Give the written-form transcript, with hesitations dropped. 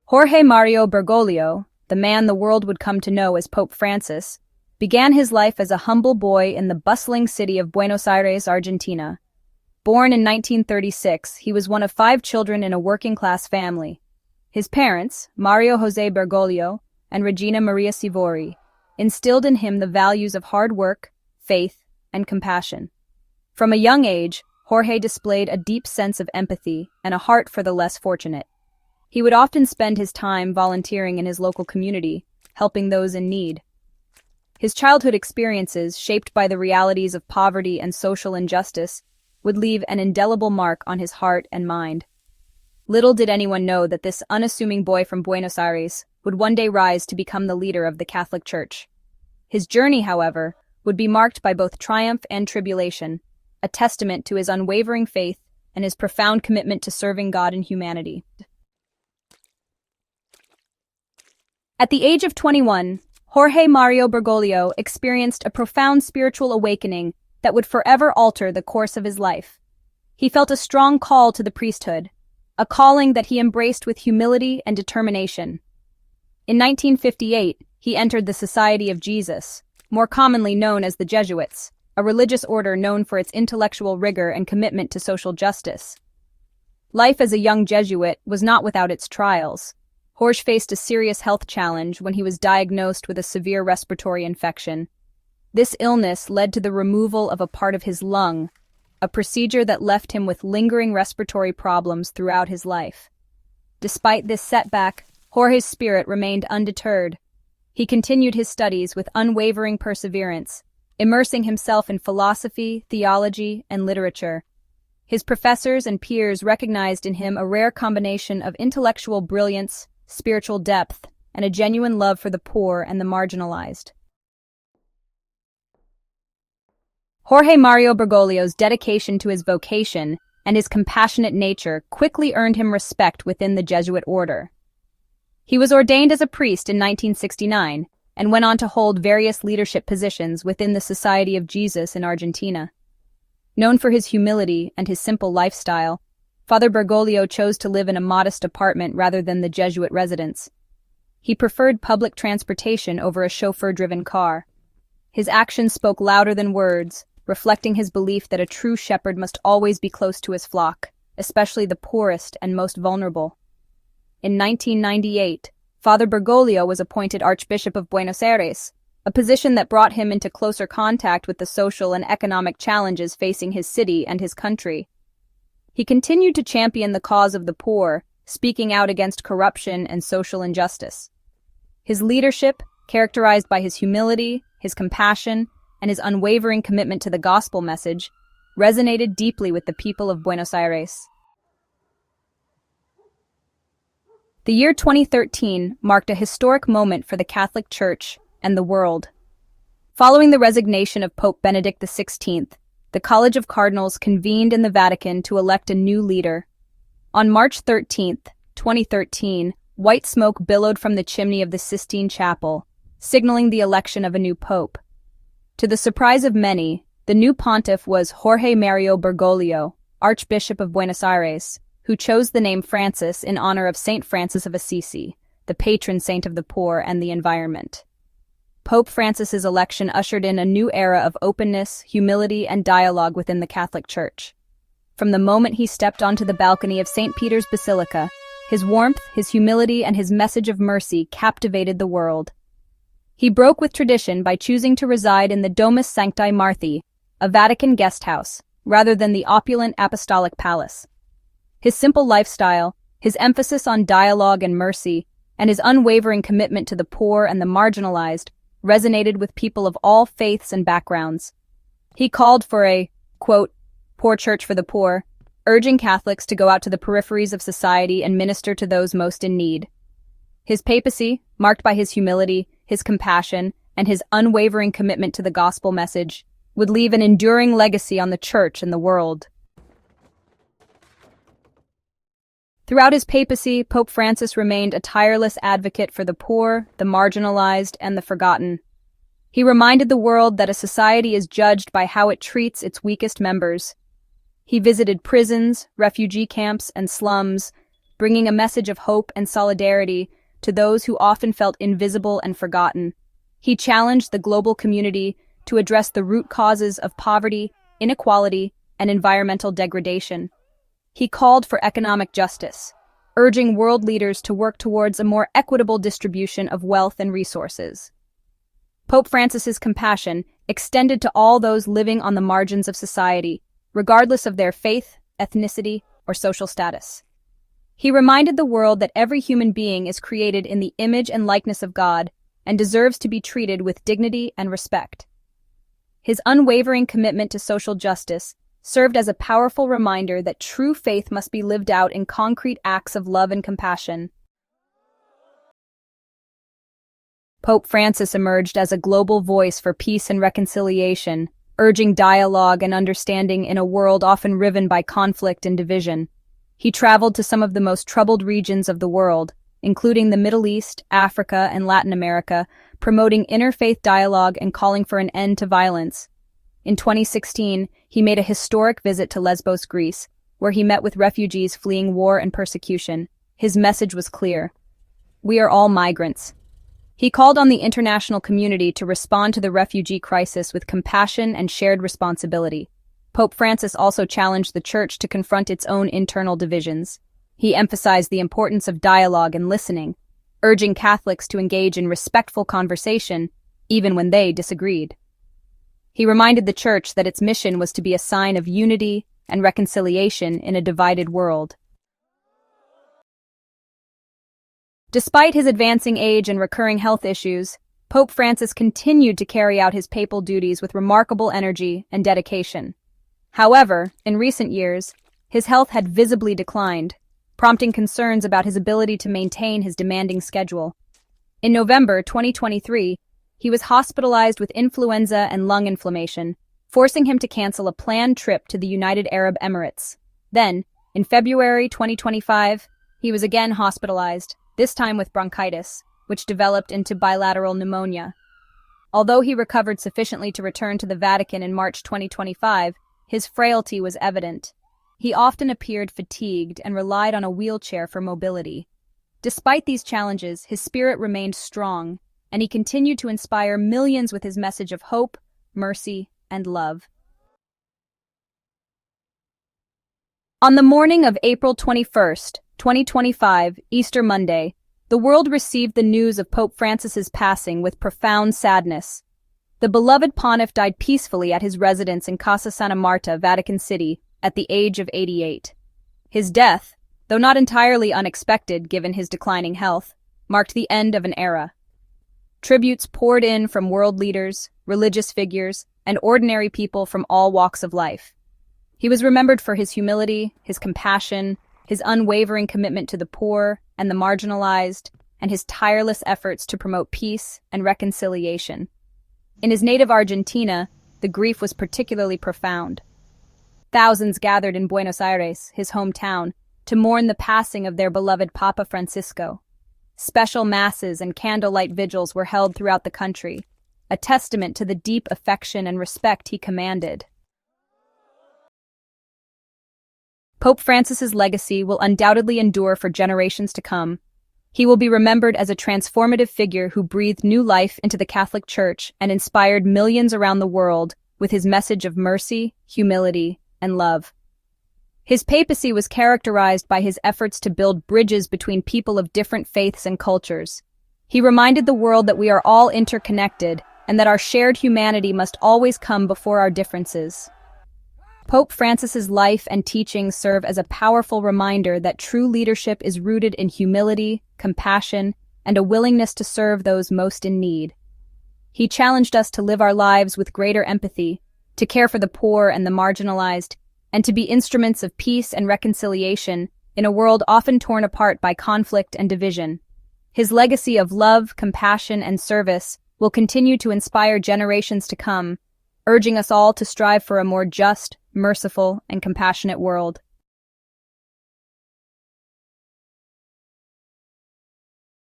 Jorge Mario Bergoglio, the man the world would come to know as Pope Francis, began his life as a humble boy in the bustling city of Buenos Aires, Argentina. Born in 1936, he was one of 5 children in a working-class family. His parents, Mario José Bergoglio and Regina Maria Sivori, instilled in him the values of hard work, faith, and compassion. From a young age, Jorge displayed a deep sense of empathy and a heart for the less fortunate. He would often spend his time volunteering in his local community, helping those in need. His childhood experiences, shaped by the realities of poverty and social injustice, would leave an indelible mark on his heart and mind. Little did anyone know that this unassuming boy from Buenos Aires would one day rise to become the leader of the Catholic Church. His journey, however, would be marked by both triumph and tribulation, a testament to his unwavering faith and his profound commitment to serving God and humanity. At the age of 21, Jorge Mario Bergoglio experienced a profound spiritual awakening that would forever alter the course of his life. He felt a strong call to the priesthood, a calling that he embraced with humility and determination. In 1958, he entered the Society of Jesus, more commonly known as the Jesuits, a religious order known for its intellectual rigor and commitment to social justice. Life as a young Jesuit was not without its trials. Jorge faced a serious health challenge when he was diagnosed with a severe respiratory infection. This illness led to the removal of a part of his lung, a procedure that left him with lingering respiratory problems throughout his life. Despite this setback, Jorge's spirit remained undeterred. He continued his studies with unwavering perseverance, immersing himself in philosophy, theology, and literature. His professors and peers recognized in him a rare combination of intellectual brilliance, spiritual depth, and a genuine love for the poor and the marginalized. Jorge Mario Bergoglio's dedication to his vocation and his compassionate nature quickly earned him respect within the Jesuit order. He was ordained as a priest in 1969 and went on to hold various leadership positions within the Society of Jesus in Argentina. Known for his humility and his simple lifestyle, Father Bergoglio chose to live in a modest apartment rather than the Jesuit residence. He preferred public transportation over a chauffeur-driven car. His actions spoke louder than words, reflecting his belief that a true shepherd must always be close to his flock, especially the poorest and most vulnerable. In 1998, Father Bergoglio was appointed Archbishop of Buenos Aires, a position that brought him into closer contact with the social and economic challenges facing his city and his country. He continued to champion the cause of the poor, speaking out against corruption and social injustice. His leadership, characterized by his humility, his compassion, and his unwavering commitment to the gospel message, resonated deeply with the people of Buenos Aires. The year 2013 marked a historic moment for the Catholic Church and the world. Following the resignation of Pope Benedict XVI, the College of Cardinals convened in the Vatican to elect a new leader. On March 13, 2013, white smoke billowed from the chimney of the Sistine Chapel, signaling the election of a new pope. To the surprise of many, the new pontiff was Jorge Mario Bergoglio, Archbishop of Buenos Aires, who chose the name Francis in honor of Saint Francis of Assisi, the patron saint of the poor and the environment. Pope Francis's election ushered in a new era of openness, humility, and dialogue within the Catholic Church. From the moment he stepped onto the balcony of St. Peter's Basilica, his warmth, his humility, and his message of mercy captivated the world. He broke with tradition by choosing to reside in the Domus Sancti Marthi, a Vatican guest house, rather than the opulent apostolic palace. His simple lifestyle, his emphasis on dialogue and mercy, and his unwavering commitment to the poor and the marginalized resonated with people of all faiths and backgrounds. He called for a, quote, poor church for the poor, urging Catholics to go out to the peripheries of society and minister to those most in need. His papacy, marked by his humility, his compassion, and his unwavering commitment to the gospel message, would leave an enduring legacy on the Church and the world. Throughout his papacy, Pope Francis remained a tireless advocate for the poor, the marginalized, and the forgotten. He reminded the world that a society is judged by how it treats its weakest members. He visited prisons, refugee camps, and slums, bringing a message of hope and solidarity to those who often felt invisible and forgotten. He challenged the global community to address the root causes of poverty, inequality, and environmental degradation. He called for economic justice, urging world leaders to work towards a more equitable distribution of wealth and resources. Pope Francis's compassion extended to all those living on the margins of society, regardless of their faith, ethnicity, or social status. He reminded the world that every human being is created in the image and likeness of God and deserves to be treated with dignity and respect. His unwavering commitment to social justice served as a powerful reminder that true faith must be lived out in concrete acts of love and compassion. Pope Francis emerged as a global voice for peace and reconciliation, urging dialogue and understanding in a world often riven by conflict and division. He traveled to some of the most troubled regions of the world, including the Middle East, Africa, and Latin America, promoting interfaith dialogue and calling for an end to violence. In 2016, he made a historic visit to Lesbos, Greece, where he met with refugees fleeing war and persecution. His message was clear: we are all migrants. He called on the international community to respond to the refugee crisis with compassion and shared responsibility. Pope Francis also challenged the Church to confront its own internal divisions. He emphasized the importance of dialogue and listening, urging Catholics to engage in respectful conversation, even when they disagreed. He reminded the Church that its mission was to be a sign of unity and reconciliation in a divided world. Despite his advancing age and recurring health issues, Pope Francis continued to carry out his papal duties with remarkable energy and dedication. However, in recent years, his health had visibly declined, prompting concerns about his ability to maintain his demanding schedule. In November 2023, he was hospitalized with influenza and lung inflammation, forcing him to cancel a planned trip to the United Arab Emirates. Then, in February 2025, he was again hospitalized, this time with bronchitis, which developed into bilateral pneumonia. Although he recovered sufficiently to return to the Vatican in March 2025, his frailty was evident. He often appeared fatigued and relied on a wheelchair for mobility. Despite these challenges, his spirit remained strong, and he continued to inspire millions with his message of hope, mercy, and love. On the morning of April 21st, 2025, Easter Monday, the world received the news of Pope Francis's passing with profound sadness. The beloved pontiff died peacefully at his residence in Casa Santa Marta, Vatican City, at the age of 88. His death, though not entirely unexpected given his declining health, marked the end of an era. Tributes poured in from world leaders, religious figures, and ordinary people from all walks of life. He was remembered for his humility, his compassion, his unwavering commitment to the poor and the marginalized, and his tireless efforts to promote peace and reconciliation. In his native Argentina, the grief was particularly profound. Thousands gathered in Buenos Aires, his hometown, to mourn the passing of their beloved Papa Francisco. Special masses and candlelight vigils were held throughout the country, a testament to the deep affection and respect he commanded. Pope Francis's legacy will undoubtedly endure for generations to come. He will be remembered as a transformative figure who breathed new life into the Catholic Church and inspired millions around the world with his message of mercy, humility, and love. His papacy was characterized by his efforts to build bridges between people of different faiths and cultures. He reminded the world that we are all interconnected and that our shared humanity must always come before our differences. Pope Francis's life and teachings serve as a powerful reminder that true leadership is rooted in humility, compassion, and a willingness to serve those most in need. He challenged us to live our lives with greater empathy, to care for the poor and the marginalized, and to be instruments of peace and reconciliation in a world often torn apart by conflict and division. His legacy of love, compassion, and service will continue to inspire generations to come, urging us all to strive for a more just, merciful, and compassionate world.